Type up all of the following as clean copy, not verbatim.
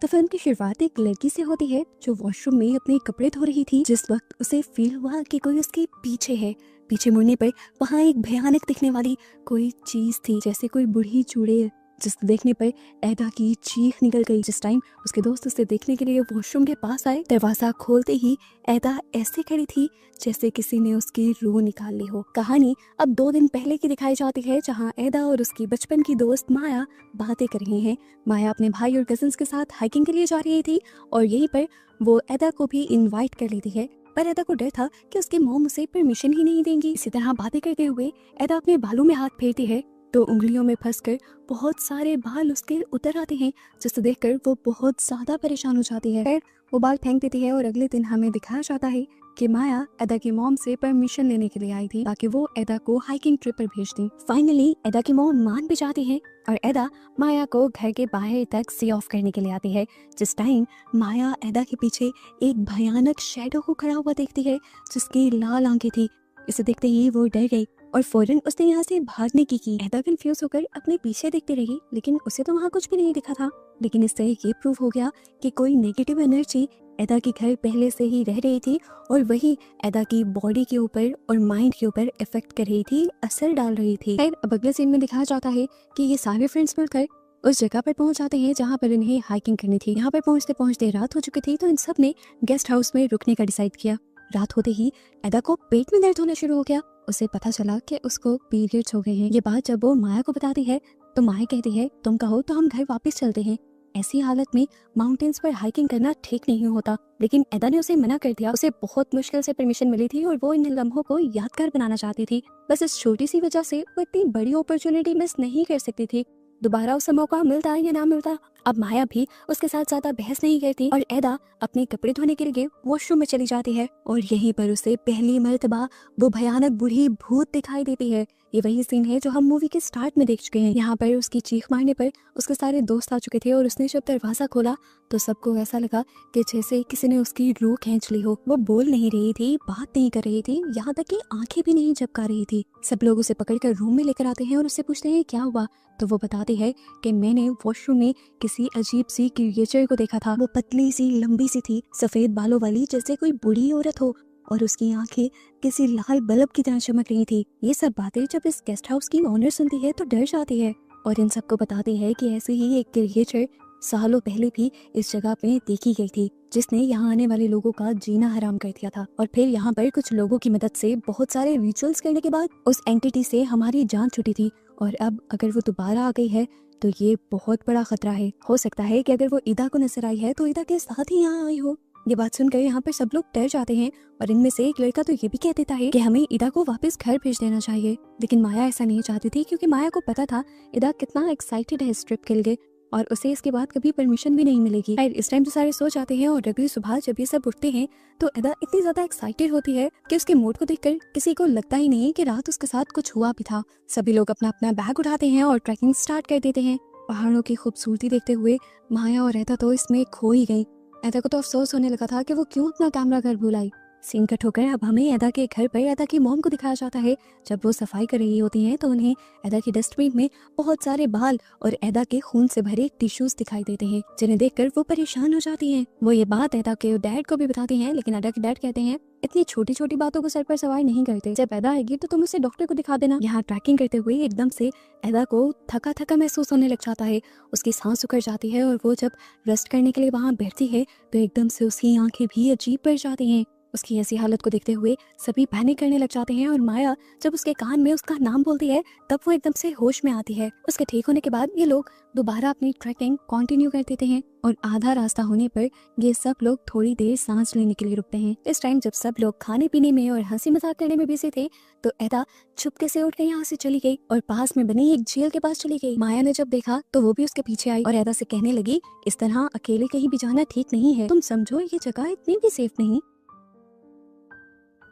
तो फिल्म की शुरुआत एक लड़की से होती है जो वॉशरूम में अपने कपड़े धो रही थी। जिस वक्त उसे फील हुआ कि कोई उसके पीछे है, पीछे मुड़ने पर वहाँ एक भयानक दिखने वाली कोई चीज थी, जैसे कोई बूढ़ी चूड़ैल, जिसको देखने पर एडा की चीख निकल गई। जिस टाइम उसके दोस्त उसे देखने के लिए वॉशरूम के पास आए, दरवाजा खोलते ही एडा ऐसे खड़ी थी जैसे किसी ने उसकी रूह निकाल ली हो। कहानी अब 2 दिन पहले की दिखाई जाती है, जहाँ एडा और उसकी बचपन की दोस्त माया बातें कर रही हैं। माया अपने भाई और कजिन्स के साथ हाइकिंग के लिए जा रही थी और यहीं पर वो एडा को भी इनवाइट कर लेती है, पर एडा को डर था कि उसकी मॉम उसे परमिशन ही नहीं देंगी। इसी तरह बातें करते हुए एडा अपने बालों में हाथ फेरती है तो उंगलियों में फंसकर बहुत सारे बाल उसके उतर आते हैं, जिसे देखकर वो बहुत ज्यादा परेशान हो जाती है। फिर वो बाल फेंक देती है और अगले दिन हमें दिखाया जाता है कि माया एडा की मॉम से परमिशन लेने के लिए आई थी ताकि वो एडा को हाइकिंग ट्रिप पर भेज दी। फाइनली एडा की मॉम मान भी जाती है और एडा माया को घर के बाहर तक सी ऑफ करने के लिए आती है। जिस टाइम माया एडा के पीछे एक भयानक शैडो को खड़ा हुआ देखती है जिसकी लाल आंखें थी। इसे देखते ही वो डर गई और फौरन उसने यहाँ से भागने की एडा कंफ्यूज होकर अपने पीछे देखती रही, लेकिन उसे तो वहाँ कुछ भी नहीं दिखा था। लेकिन इससे ये प्रूव हो गया कि कोई नेगेटिव एनर्जी एडा के घर पहले से ही रह रही थी और वही एडा की बॉडी के ऊपर और माइंड के ऊपर इफेक्ट कर रही थी, असर डाल रही थी। फिर अब अगले सीन में दिखाया जाता है कि ये सारे फ्रेंड्स मिलकर उस जगह पर पहुंच जाते हैं जहाँ पर इन्हें हाइकिंग करनी थी। यहाँ पर पहुंचते पहुंचते रात हो चुकी थी, तो इन सब ने गेस्ट हाउस में रुकने का डिसाइड किया। रात होते ही एडा को पेट में दर्द होना शुरू हो गया। उसे पता चला कि उसको पीरियड्स हो गए हैं। ये बात जब वो माया को बताती है तो माया कहती है तुम कहो तो हम घर वापस चलते हैं। ऐसी हालत में माउंटेन्स पर हाइकिंग करना ठीक नहीं होता, लेकिन एडा ने उसे मना कर दिया। उसे बहुत मुश्किल से परमिशन मिली थी और वो इन लम्हों को यादगार बनाना चाहती थी। बस इस छोटी सी वजह से वो इतनी बड़ी अपॉर्चुनिटी मिस नहीं कर सकती थी। दोबारा उसे मौका मिलता या ना मिलता, अब माया भी उसके साथ ज्यादा बहस नहीं करती और एडा अपने कपड़े धोने के लिए वॉशरूम में चली जाती है और यहीं पर उसे पहली मर्तबा वो भयानक बूढ़ी भूत दिखाई देती है। ये वही सीन है जो हम मूवी के स्टार्ट में देख चुके हैं। यहाँ पर उसकी चीख मारने पर उसके सारे दोस्त आ चुके थे और उसने जब दरवाजा खोला तो सबको ऐसा लगा कि जैसे किसी ने उसकी रूह खींच ली हो। वो बोल नहीं रही थी, बात नहीं कर रही थी, यहाँ तक कि आंखें भी नहीं झपका रही थी। सब लोग उसे पकड़कर रूम में लेकर आते हैं और उससे पूछते हैं क्या हुआ, तो वो बताती है कि मैंने वॉशरूम में किसी अजीब सी क्रिएचर को देखा था। वो पतली सी लंबी सी थी, सफेद बालों वाली, जैसे कोई बूढ़ी औरत हो, और उसकी आंखें किसी लाल बल्ब की तरह चमक रही थी। ये सब बातें जब इस गेस्ट हाउस की ओनर सुनती है तो डर जाती है और इन सबको बताती है कि ऐसे ही एक क्रिएचर सालों पहले भी इस जगह पे देखी गई थी, जिसने यहाँ आने वाले लोगों का जीना हराम कर दिया था। और फिर यहाँ पर कुछ लोगों की मदद से बहुत सारे रिचुअल्स करने के बाद उस एंटिटी से हमारी जान छूटी थी और अब अगर वो दोबारा आ गई है तो ये बहुत बड़ा खतरा है। हो सकता है कि अगर वो ईदा को नजर आई है तो ईदा के साथ ही यहाँ आई हो। ये बात सुनकर यहाँ पर सब लोग डर जाते हैं और इनमें से एक लड़का तो ये भी कह देता है कि हमें ईदा को वापस घर भेज देना चाहिए, लेकिन माया ऐसा नहीं चाहती थी क्योंकि माया को पता था ईदा कितना एक्साइटेड है इस ट्रिप के लिए और उसे इसके बाद कभी परमिशन भी नहीं मिलेगी। इस टाइम तो सारे सो जाते हैं और अगली सुबह जब ये सब उठते हैं तो एडा इतनी ज्यादा एक्साइटेड होती है कि उसके मूड को देखकर किसी को लगता ही नहीं कि रात उसके साथ कुछ हुआ भी था। सभी लोग अपना अपना बैग उठाते हैं और ट्रैकिंग स्टार्ट कर देते हैं। पहाड़ों की खूबसूरती देखते हुए माया और एडा तो इसमें खो ही गई। एडा को तो अफसोस होने लगा था कि वो क्यों अपना कैमरा घर भूल आई। सीन कट होकर अब हमें एडा के घर पर एडा की मॉम को दिखाया जाता है। जब वो सफाई कर रही होती हैं तो उन्हें एडा की डस्टबिन में बहुत सारे बाल और एडा के खून से भरे टिश्यूज दिखाई देते हैं, जिन्हें देखकर वो परेशान हो जाती हैं। वो ये बात एडा के डैड को भी बताती हैं, लेकिन एडा के डैड कहते हैं इतनी छोटी छोटी बातों को सर पर सवार नहीं करते, जब एडा आएगी तो तुम उसे डॉक्टर को दिखा देना। यहाँ ट्रैकिंग करते हुए एकदम से एडा को थका थका महसूस होने लग जाता है, उसकी सांस उखड़ जाती है और वो जब रेस्ट करने के लिए वहाँ बैठती है तो एकदम से उसकी आंखें भी अजीब पड़ जाती हैं। उसकी ऐसी हालत को देखते हुए सभी पैनिक करने लग जाते हैं और माया जब उसके कान में उसका नाम बोलती है तब वो एकदम से होश में आती है। उसके ठीक होने के बाद ये लोग दोबारा अपनी ट्रैकिंग कंटिन्यू कर देते हैं और आधा रास्ता होने पर ये सब लोग थोड़ी देर सांस लेने के लिए रुकते हैं। इस टाइम जब सब लोग खाने पीने में और हंसी मजाक करने में बिजी थे तो एडा चुपके से उठ के यहाँ से चली गई और पास में बनी एक झील के पास चली गई। माया ने जब देखा तो वो भी उसके पीछे आई और एडा से कहने लगी इस तरह अकेले कहीं भी जाना ठीक नहीं है, तुम समझो ये जगह इतनी भी सेफ नहीं।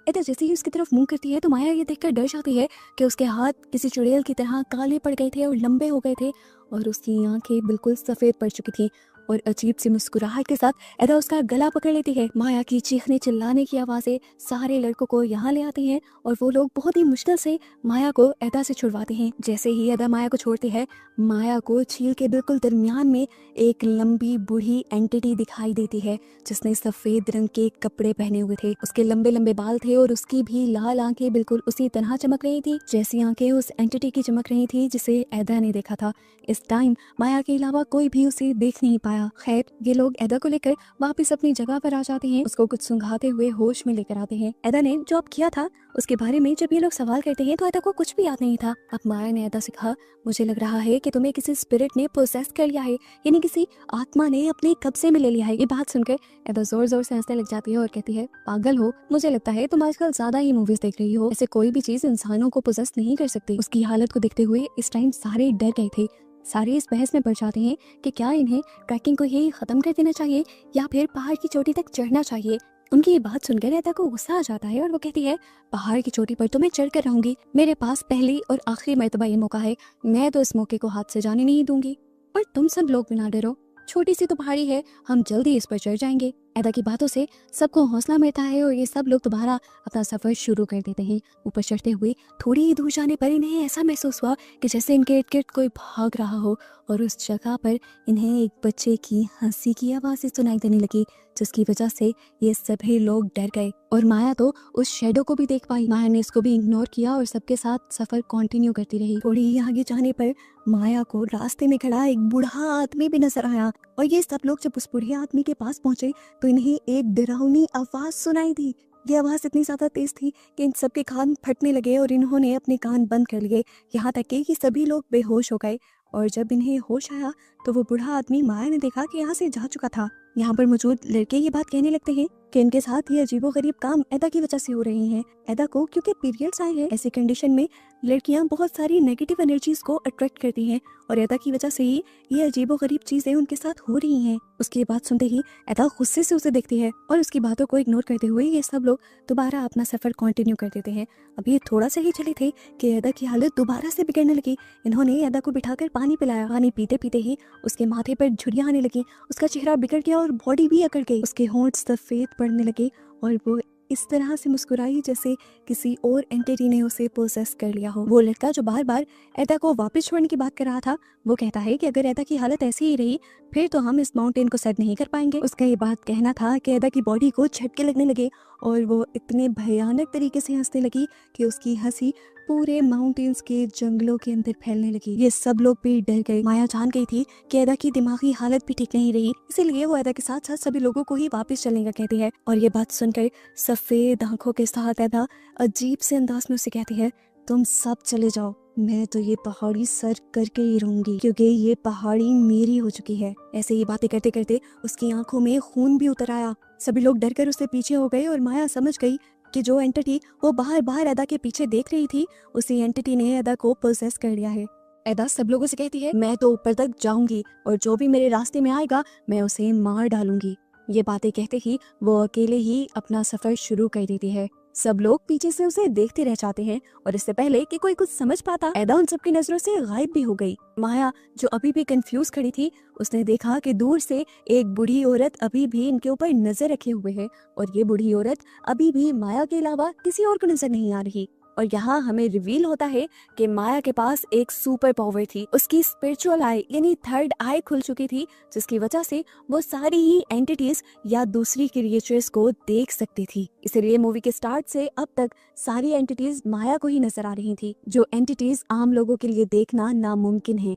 एडा जैसे ही उसकी तरफ मुंह करती है तो माया ये देखकर डर जाती है कि उसके हाथ किसी चुड़ैल की तरह काले पड़ गए थे और लंबे हो गए थे और उसकी आंखें बिल्कुल सफेद पड़ चुकी थी और अजीब सी मुस्कुराहट के साथ एदा उसका गला पकड़ लेती है। माया की चीखने चिल्लाने की आवाज़ें सारे लड़कों को यहाँ ले आती हैं और वो लोग बहुत ही मुश्किल से माया को एदा से छुड़वाते हैं। जैसे ही एदा माया को छोड़ती है, माया को झील के बिल्कुल दरमियान में एक लंबी बूढ़ी एंटिटी दिखाई देती है जिसने सफेद रंग के कपड़े पहने हुए थे। उसके लंबे लंबे बाल थे और उसकी भी लाल आंखें बिल्कुल उसी तरह चमक रही थी जैसी आंखें उस एंटिटी की चमक रही थी जिसे एदा ने देखा था। इस टाइम माया के अलावा कोई भी उसे देख नहीं पाया। खैर, ये लोग एदा को लेकर वापस अपनी जगह पर आ जाते हैं, उसको कुछ सुंघाते हुए होश में लेकर आते हैं। एदा ने जो अब किया था उसके बारे में जब ये लोग सवाल करते हैं तो एदा को कुछ भी याद नहीं था। अब माया ने एदा से कहा, मुझे लग रहा है कि तुम्हें किसी स्पिरिट ने पोसेस कर लिया है, यानी किसी आत्मा ने अपने कब्जे में ले लिया है। ये बात सुनकर एदा जोर जोर से हंसने लग जाती है और कहती है, पागल हो, मुझे लगता है तुम आजकल ज्यादा ही मूवीज देख रही हो। ऐसे कोई भी चीज इंसानों को पोसेस नहीं कर सकती। उसकी हालत को देखते हुए इस टाइम सारे डर गए थे। सारे इस बहस में पड़ जाते हैं कि क्या इन्हें ट्रैकिंग को ही खत्म कर देना चाहिए या फिर पहाड़ की चोटी तक चढ़ना चाहिए। उनकी ये बात सुनकर एदा को गुस्सा आ जाता है और वो कहती है, पहाड़ की चोटी पर तो मैं चढ़ कर रहूंगी, मेरे पास पहली और आखिरी मर्तबा ये मौका है, मैं तो इस मौके को हाथ से जाने नहीं दूंगी। और तुम सब लोग बिना डरो, छोटी सी तो पहाड़ी है, हम जल्दी इस पर चढ़ जाएंगे। एदा की बातों से सबको हौसला मिलता है और ये सब लोग दोबारा अपना सफर शुरू कर देते हैं। ऊपर चढ़ते हुए थोड़ी ही दूर जाने पर इन्हें ऐसा महसूस हुआ कि जैसे इनके इर्द गिर्द कोई भाग रहा हो और उस जगह पर इन्हें एक बच्चे की हंसी की आवाज़ें सुनाई देने लगी जिसकी वजह से ये सभी लोग डर गए। और माया तो उस शेडो को भी देख पाई। माया ने इसको भी इग्नोर किया और सबके साथ सफर कंटिन्यू करती रही। थोड़ी ही आगे जाने पर माया को रास्ते में खड़ा एक बूढ़ा आदमी भी नजर आया और ये सब लोग जब उस बूढ़े आदमी के पास पहुंचे तो इन्हें एक डरावनी आवाज सुनाई दी। ये आवाज इतनी ज्यादा तेज थी कि इन सबके कान फटने लगे और इन्होंने अपने कान बंद कर लिए, यहाँ तक कि सभी लोग बेहोश हो गए। और जब इन्हें होश आया तो वो बूढ़ा आदमी माया ने देखा कि यहाँ से जा चुका था। यहाँ पर मौजूद लड़के ये बात कहने लगते हैं कि इनके साथ ये अजीबोगरीब काम एदा की वजह से हो रहे हैं। एदा को क्योंकि पीरियड्स आए हैं, ऐसी कंडीशन में लड़कियां बहुत सारी नेगेटिव एनर्जीज को अट्रैक्ट करती हैं और एदा की वजह से ही ये अजीबोगरीब चीजें उनके साथ हो रही हैं। उसकी बात सुनते ही एदा गुस्से से उसे देखती है और उसकी बातों को इग्नोर करते हुए ये सब लोग दोबारा अपना सफर कंटिन्यू कर देते हैं। अब ये थोड़ा सा ही चले थे कि एदा की हालत दोबारा से बिगड़ने लगी। इन्होंने एदा को बिठाकर पानी पिलाया। पानी पीते पीते ही उसके माथे पर झुर्रियां आने लगी, उसका चेहरा बिगड़ गया और बॉडी भी अकड़ गई। उसके होंठ सफेद पड़ने लगे और वो इस तरह से मुस्कुराई जैसे किसी और एंटिटी ने उसे पोसेस कर लिया हो। वो लड़का जो बार बार एदा को वापस छोड़ने की बात कर रहा था, वो कहता है कि अगर एदा की हालत ऐसी ही रही फिर तो हम इस माउंटेन को सर नहीं कर पाएंगे। उसका ये बात कहना था कि एदा की बॉडी को झटके लगने लगे और वो इतने भयानक तरीके से हंसने लगी कि उसकी हंसी पूरे माउंटेन्स के जंगलों के अंदर फैलने लगी। ये सब लोग भी डर गए। माया जान गई थी कि एदा की दिमागी हालत भी ठीक नहीं रही, इसीलिए वो एदा के साथ साथ सभी लोगों को ही वापस चलने का कहती है। और ये बात सुनकर सफेद आंखों के साथ एदा अजीब से अंदाज में उसे कहती है, तुम सब चले जाओ, मैं तो ये पहाड़ी सर करके ही रहूंगी क्योंकि ये पहाड़ी मेरी हो चुकी है। ऐसे ही बातें करते करते उसकी आंखों में खून भी उतर आया। सभी लोग डरकर उससे पीछे हो गए और माया समझ गई कि जो एंटिटी वो बाहर बाहर एदा के पीछे देख रही थी, उसी एंटिटी ने एदा को पोसेस कर लिया है। एदा सब लोगों से कहती है, मैं तो ऊपर तक जाऊंगी और जो भी मेरे रास्ते में आएगा मैं उसे मार डालूंगी। ये बातें कहते ही वो अकेले ही अपना सफर शुरू कर देती है। सब लोग पीछे से उसे देखते रह जाते हैं और इससे पहले कि कोई कुछ समझ पाता, एदा उन सबकी नजरों से गायब भी हो गई। माया जो अभी भी कंफ्यूज खड़ी थी, उसने देखा कि दूर से एक बूढ़ी औरत अभी भी इनके ऊपर नजर रखे हुए है और ये बूढ़ी औरत अभी भी माया के अलावा किसी और को नजर नहीं आ रही। और यहाँ हमें रिवील होता है कि माया के पास एक सुपर पावर थी। उसकी स्पिरिचुअल आई यानी थर्ड आई खुल चुकी थी जिसकी वजह से वो सारी ही एंटिटीज या दूसरी क्रिएचर्स को देख सकती थी। इसलिए मूवी के स्टार्ट से अब तक सारी एंटिटीज माया को ही नजर आ रही थी, जो एंटिटीज आम लोगों के लिए देखना नामुमकिन है।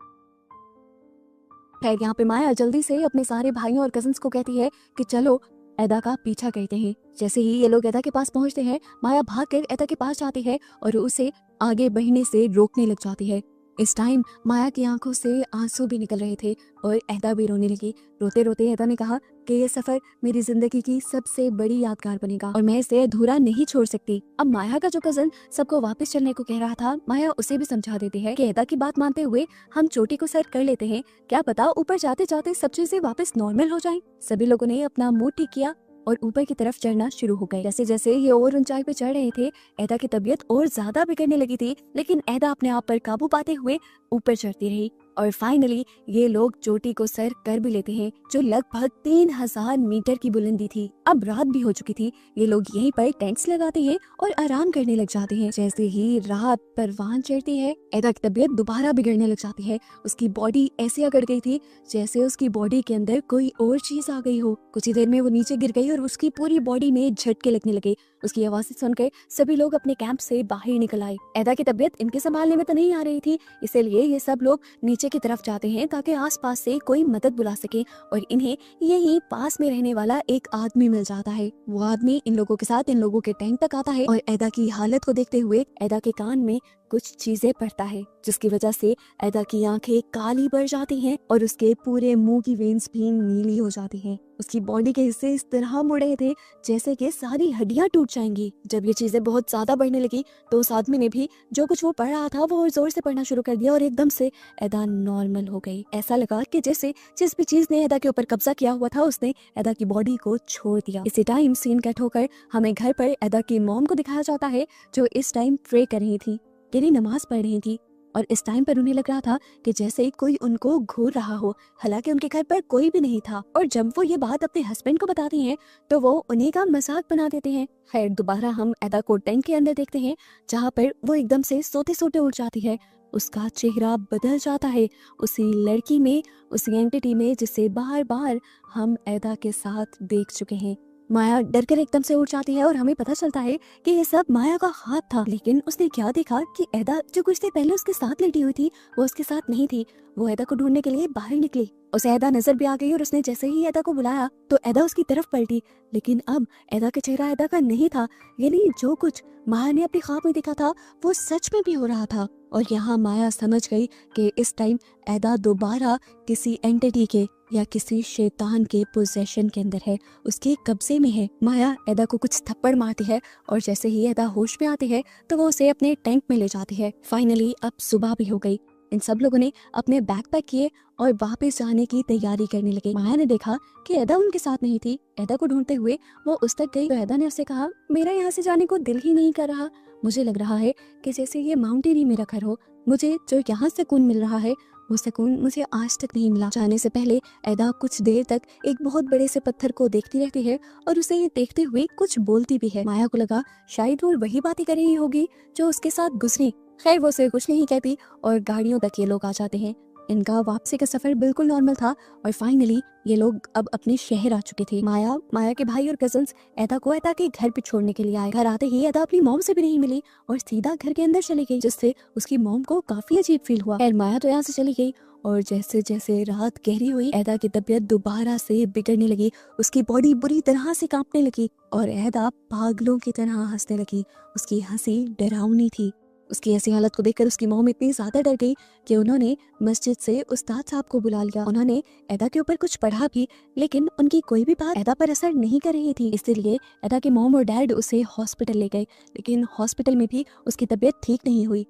खैर, यहाँ पे माया जल्दी से अपने सारे भाइयों और कजिन्स को कहती है कि चलो एदा का पीछा करते हैं। जैसे ही ये लोग एदा के पास पहुंचते हैं, माया भागकर एदा के पास जाती है और उसे आगे बढ़ने से रोकने लग जाती है। इस टाइम माया की आंखों से आंसू भी निकल रहे थे और एदा भी रोने लगी। रोते रोते एदा ने कहा कि ये सफर मेरी जिंदगी की सबसे बड़ी यादगार बनेगा और मैं इसे अधूरा नहीं छोड़ सकती। अब माया का जो कजन सबको वापस चलने को कह रहा था, माया उसे भी समझा देती है कि एदा की बात मानते हुए हम चोटी को सर कर लेते हैं, क्या पता ऊपर जाते जाते सब चीजें वापस नॉर्मल हो जाएं। सभी लोगों ने अपना मूड ठीक किया और ऊपर की तरफ चढ़ना शुरू हो गए। जैसे जैसे ये और ऊंचाई पे चढ़ रहे थे, एदा की तबीयत और ज्यादा बिगड़ने लगी थी, लेकिन एदा अपने आप पर काबू पाते हुए ऊपर चढ़ती रही और फाइनली ये लोग चोटी को सर कर भी लेते हैं, जो लगभग 3000 मीटर की बुलंदी थी। अब रात भी हो चुकी थी। ये लोग यहीं पर टेंट्स लगाते हैं और आराम करने लग जाते हैं। जैसे ही रात परवान चढ़ती है, एदा की तबीयत दोबारा बिगड़ने लग जाती है। उसकी बॉडी ऐसे अकड़ गई थी जैसे उसकी बॉडी के अंदर कोई और चीज आ गई हो। कुछ ही देर में वो नीचे गिर गई और उसकी पूरी बॉडी में झटके लगने लगे। उसकी आवाज़ें सुनकर सभी लोग अपने कैंप से बाहर निकल आए। एदा की तबीयत इनके संभालने में तो नहीं आ रही थी, इसीलिए ये सब लोग नीचे की तरफ जाते हैं ताकि आसपास से कोई मदद बुला सके, और इन्हें यही पास में रहने वाला एक आदमी मिल जाता है। वो आदमी इन लोगों के साथ इन लोगों के टैंक तक आता है और एदा की हालत को देखते हुए एदा के कान में कुछ चीजें पड़ता है, जिसकी वजह से एदा की आंखें काली पड़ जाती हैं और उसके पूरे मुंह की वेन्स भी नीली हो जाती हैं। उसकी बॉडी के हिस्से इस तरह मुड़े थे जैसे कि सारी हड्डियां टूट जाएंगी। जब ये चीजें बहुत ज्यादा बढ़ने लगी तो उस आदमी ने भी जो कुछ वो पढ़ रहा था वो जोर से पढ़ना शुरू कर दिया और एकदम से एदा नॉर्मल हो गई। ऐसा लगा कि जैसे जिस भी चीज ने एदा के ऊपर कब्जा किया हुआ था उसने एदा की बॉडी को छोड़ दिया। इसी टाइम सीन कट होकर हमें घर पर एदा की मॉम को दिखाया जाता है, जो इस टाइम प्रे कर रही थी, यानी नमाज पढ़ रही थी। और इस टाइम पर उन्हें लग रहा था कि जैसे कोई उनको घूर रहा हो, हालांकि उनके घर पर कोई भी नहीं था। और जब वो ये बात अपने हस्बैंड को बताती हैं तो वो उन्हीं का मजाक बना देते हैं। खैर, दोबारा हम एदा को टैंक के अंदर देखते हैं, जहाँ पर वो एकदम से सोते सोते उठ जाती है। उसका चेहरा बदल जाता है उसी लड़की में, उसी एंटिटी में जिसे बार बार हम एदा के साथ देख चुके हैं। माया डर कर एकदम से उठ जाती है और हमें पता चलता है कि ये सब माया का हाथ था। लेकिन उसने क्या देखा कि एदा जो कुछ देर पहले उसके साथ लेटी हुई थी वो उसके साथ नहीं थी। वो एदा को ढूंढने के लिए बाहर निकली। उसे एदा नजर भी आ गई और उसने जैसे ही एदा को बुलाया तो एदा उसकी तरफ पलटी, लेकिन अब एदा का चेहरा एदा का नहीं था। यानी जो कुछ माया ने अपने ख्वाब में देखा था वो सच में भी हो रहा था। और यहाँ माया समझ गई कि इस टाइम एदा दोबारा किसी एंटिटी के या किसी शैतान के पोजेशन के अंदर है, उसके कब्जे में है। माया एदा को कुछ थप्पड़ मारती है और जैसे ही एदा होश में आती है तो वो उसे अपने टैंक में ले जाती है। फाइनली अब सुबह भी हो गई। इन सब लोगों ने अपने बैग पैक किए और वापस जाने की तैयारी करने लगे। माया ने देखा कि एदा उनके साथ नहीं थी। एदा को ढूंढते हुए वो उस तक गई तो एदा ने उससे कहा, मेरा यहाँ से जाने को दिल ही नहीं कर रहा। मुझे लग रहा है कि जैसे ये माउंटेन ही मेरा घर हो। मुझे जो यहाँ सुकून मिल रहा है वो सुकून मुझे आज तक नहीं मिला। जाने से पहले एदा कुछ देर तक एक बहुत बड़े से पत्थर को देखती रहती है और उसे ये देखते हुए कुछ बोलती भी है। माया को लगा शायद वो वही बातें कर रही होगी जो उसके साथ गुजरी। खैर, वो उसे कुछ नहीं कहती और गाड़ियों तक ये लोग आ जाते हैं। इनका वापसी का सफर बिल्कुल नॉर्मल था और फाइनली ये लोग अब अपने शहर आ चुके थे। माया के भाई और कजन्स एदा को एदा के घर पे छोड़ने के लिए आए। घर आते ही एदा अपनी मॉम से भी नहीं मिली और सीधा घर के अंदर चली गई, जिससे उसकी मॉम को काफी अजीब फील हुआ। खैर, माया तो यहाँ से चली गई और जैसे जैसे रात गहरी हुई एदा की तबीयत दोबारा से बिगड़ने लगी। उसकी बॉडी बुरी तरह से कांपने लगी और एदा पागलों की तरह हंसने लगी। उसकी हंसी डरावनी थी। उसकी ऐसी हालत को देखकर उसकी मॉम इतनी ज्यादा डर गई कि उन्होंने मस्जिद से उस्ताद साहब को बुला लिया। उन्होंने एदा के ऊपर कुछ पढ़ा भी, लेकिन उनकी कोई भी बात एदा पर असर नहीं कर रही थी। इसलिए एदा के मॉम और डैड उसे हॉस्पिटल ले गए, लेकिन हॉस्पिटल में भी उसकी तबीयत ठीक नहीं हुई।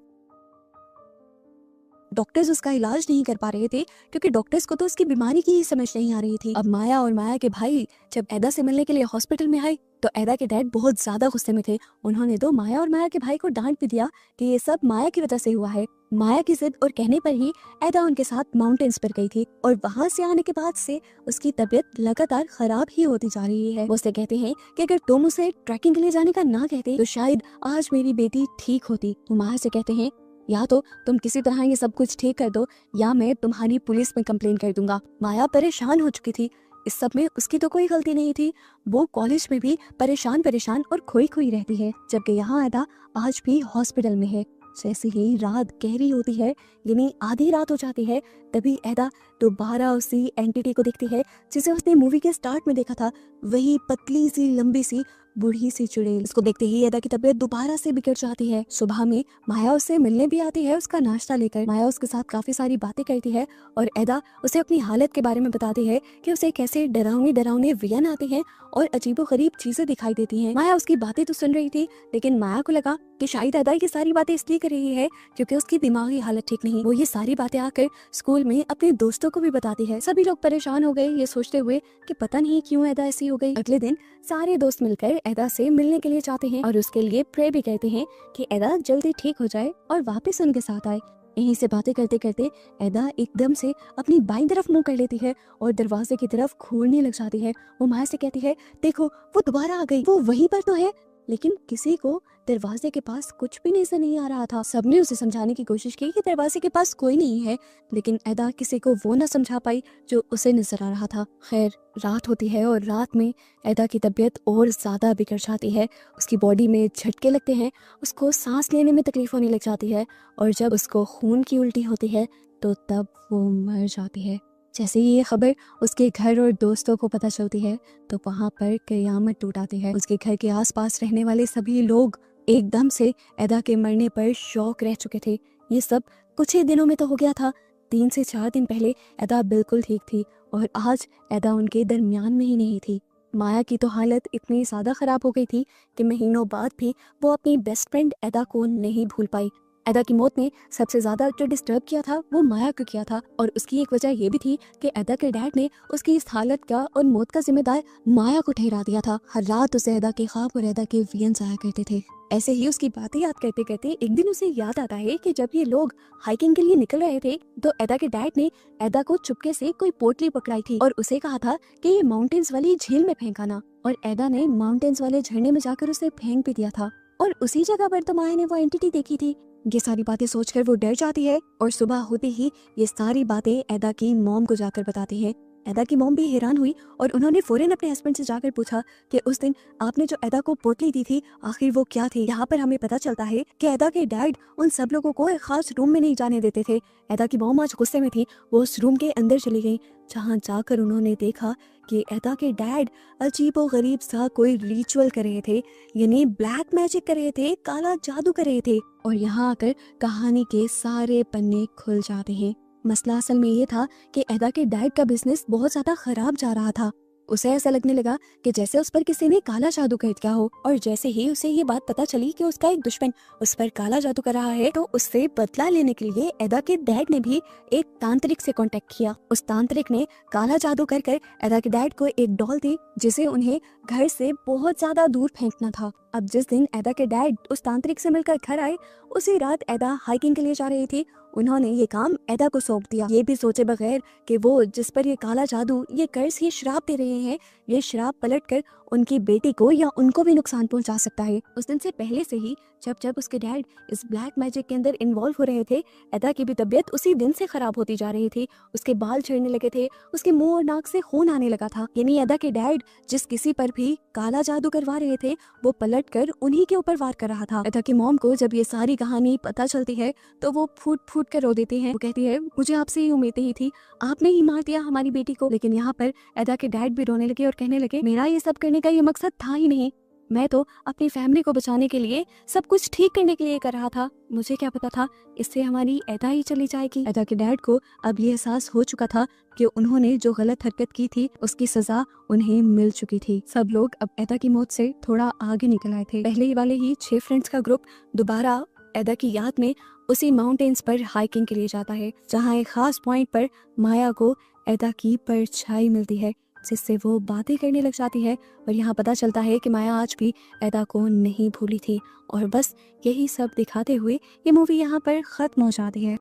डॉक्टर्स उसका इलाज नहीं कर पा रहे थे क्योंकि डॉक्टर्स को तो उसकी बीमारी की ही समझ नहीं आ रही थी। अब माया और माया के भाई जब एदा से मिलने के लिए हॉस्पिटल में आए तो एदा के डैड बहुत ज्यादा गुस्से में थे। उन्होंने तो माया और माया के भाई को डांट भी दिया कि ये सब माया की वजह से हुआ है। माया की जिद और कहने पर ही एदा उनके साथ माउंटेन्स पर गई थी और वहां से आने के बाद से उसकी तबीयत लगातार खराब ही होती जा रही है। वो उससे कहते हैं कि अगर तुम उसे ट्रैकिंग के लिए जाने का ना कहते तो शायद आज मेरी बेटी ठीक होती। वो माया से कहते हैं, या तो तुम किसी तरह ये सब कुछ ठीक कर दो या मैं तुम्हारी पुलिस में कंप्लेन कर दूंगा। माया परेशान हो चुकी थी। इस सब में उसकी तो कोई गलती नहीं थी। वो कॉलेज में भी परेशान और खोई खोई रहती है, जबकि यहाँ एदा आज भी हॉस्पिटल में है। जैसे ही रात गहरी होती है, यानी आधी रात हो जाती है, तभी एदा दोबारा उसी एंटिटी को देखती है जिसे उसने मूवी के स्टार्ट में देखा था। वही पतली सी लंबी सी बूढ़ी सी चुड़ैल। इसको देखते ही एदा की तबीयत दोबारा से बिगड़ जाती है। सुबह में माया उससे मिलने भी आती है उसका नाश्ता लेकर। माया उसके साथ काफी सारी बातें करती है और एदा उसे अपनी हालत के बारे में बताती है कि उसे कैसे डरावने वियन आते हैं और अजीबोगरीब चीजें दिखाई देती हैं। माया उसकी बातें तो सुन रही थी, लेकिन माया को लगा कि शायद एदा ये सारी बातें इसलिए कर रही है क्योंकि उसकी दिमागी हालत ठीक नहीं। वो ये सारी बातें आकर स्कूल में अपने दोस्तों को भी बताती है। सभी लोग परेशान हो गए ये सोचते हुए कि पता नहीं क्यों एदा ऐसी हो गई। अगले दिन सारे दोस्त मिलकर एदा से मिलने के लिए चाहते हैं और उसके लिए प्रे भी कहते हैं कि एदा जल्दी ठीक हो जाए और वापस उनके साथ आए। यहीं से बातें करते करते एदा एकदम से अपनी बाईं तरफ मुंह कर लेती है और दरवाजे की तरफ घूरने लग जाती है। वो माया से कहती है, देखो वो दोबारा आ गई, वो वहीं पर तो है। लेकिन किसी को दरवाजे के पास कुछ भी नजर नहीं आ रहा था। सबने उसे समझाने की कोशिश की कि दरवाजे के पास कोई नहीं है, लेकिन एदा किसी को वो ना समझा पाई जो उसे नजर आ रहा था। खैर, रात होती है और रात में एदा की तबीयत और ज़्यादा बिगड़ जाती है। उसकी बॉडी में झटके लगते हैं, उसको सांस लेने में तकलीफ होने लग जाती है और जब उसको खून की उल्टी होती है तो तब वो मर जाती है। जैसे ही ये खबर उसके घर और दोस्तों को पता चलती है तो वहाँ पर कयामत टूट आती है। उसके घर के आसपास रहने वाले सभी लोग एकदम से एदा के मरने पर शौक रह चुके थे। ये सब कुछ ही दिनों में तो हो गया था। 3 से 4 दिन पहले एदा बिल्कुल ठीक थी और आज एदा उनके दरमियान में ही नहीं थी। माया की तो हालत इतनी ज़्यादा ख़राब हो गई थी कि महीनों बाद भी वो अपनी बेस्ट फ्रेंड एदा को नहीं भूल पाई। एदा की मौत ने सबसे ज्यादा जो डिस्टर्ब किया था वो माया को किया था और उसकी एक वजह ये भी थी कि एदा के डैड ने उसकी इस हालत का और मौत का जिम्मेदार माया को ठहरा दिया था। हर रात उसे एदा के ख्वाब और एदा के वियंस आया करते थे। ऐसे ही उसकी बातें याद करते करते एक दिन उसे याद आता है कि जब ये लोग हाइकिंग के लिए निकल रहे थे तो एदा के डैड ने एदा को चुपके से कोई पोटली पकड़ाई थी और उसे कहा था कि ये माउंटेन्स वाली झील में फेंकाना, और एदा ने माउंटेन्स वाले झरने में जाकर उसे फेंक भी दिया था और उसी जगह पर तो माया ने वो एंटिटी देखी थी। ये सारी बातें सोचकर वो डर जाती है और सुबह होते ही ये सारी बातें एदा की मॉम को जाकर बताती है। एदा की मॉम भी हैरान हुई और उन्होंने फौरन अपने हस्बैंड से जाकर पूछा कि उस दिन आपने जो एदा को पोटली दी थी आखिर वो क्या थी। यहाँ पर हमें पता चलता है कि एदा के डैड उन सब लोगों को एक खास रूम में नहीं जाने देते थे। एदा की मॉम आज गुस्से में थी, वो उस रूम के अंदर चली गई जहाँ जाकर उन्होंने देखा कि एदा के डैड अजीबो गरीब सा कोई रिचुअल कर रहे थे, यानी ब्लैक मैजिक कर रहे थे, काला जादू कर रहे थे। और यहाँ आकर कहानी के सारे पन्ने खुल जाते हैं। मसला असल में ये था कि एदा के डैड का बिजनेस बहुत ज्यादा खराब जा रहा था। उसे ऐसा लगने लगा कि जैसे उस पर किसी ने काला जादू कर दिया हो, और जैसे ही उसे ये बात पता चली कि उसका एक दुश्मन उस पर काला जादू कर रहा है तो उससे बदला लेने के लिए एदा के डैड ने भी एक तांत्रिक से कांटेक्ट किया। उस तांत्रिक ने काला जादू कर कर एदा के डैड को एक डॉल दी जिसे उन्हें घर से बहुत ज्यादा दूर फेंकना था। अब जिस दिन एदा के डैड उस तांत्रिक से मिलकर घर आए उसी रात एदा हाइकिंग के लिए जा रही थी। उन्होंने ये काम एदा को सौंप दिया, ये भी सोचे बगैर कि वो जिस पर ये काला जादू, ये कर्ज, ये श्राप दे रहे हैं, ये श्राप पलटकर उनकी बेटी को या उनको भी नुकसान पहुंचा सकता है। उस दिन से पहले से ही जब जब उसके डैड इस ब्लैक मैजिक के अंदर इन्वॉल्व हो रहे थे, एदा की भी तबीयत उसी दिन से खराब होती जा रही थी। उसके बाल झड़ने लगे थे, उसके मुंह और नाक से खून आने लगा था। यानी एदा के डैड जिस किसी पर भी काला जादू करवा रहे थे वो पलट कर उन्हीं के ऊपर वार कर रहा था। एदा की मॉम को जब ये सारी कहानी पता चलती है तो वो फूट फूट कर रो देती है। वो कहती है, मुझे आपसे ये उम्मीद ही थी, आपने ही मार दिया हमारी बेटी को। लेकिन यहाँ पर एदा के डैड भी रोने लगे और कहने लगे, मेरा ये सब करने का ये मकसद था ही नहीं, मैं तो अपनी फैमिली को बचाने के लिए, सब कुछ ठीक करने के लिए कर रहा था। मुझे क्या पता था इससे हमारी एदा ही चली जाएगी। एदा के डैड को अब ये एहसास हो चुका था कि उन्होंने जो गलत हरकत की थी उसकी सजा उन्हें मिल चुकी थी। सब लोग अब एदा की मौत से थोड़ा आगे निकल आए थे। पहले वाले ही 6 फ्रेंड्स का ग्रुप दोबारा एदा की याद में उसी माउंटेन्स पर हाइकिंग के लिए जाता है जहाँ एक खास पॉइंट पर माया को एदा की परछाई मिलती है जिससे वो बातें करने लग जाती है। और यहाँ पता चलता है कि माया आज भी एदा को नहीं भूली थी। और बस यही सब दिखाते हुए ये मूवी यहाँ पर खत्म हो जाती है।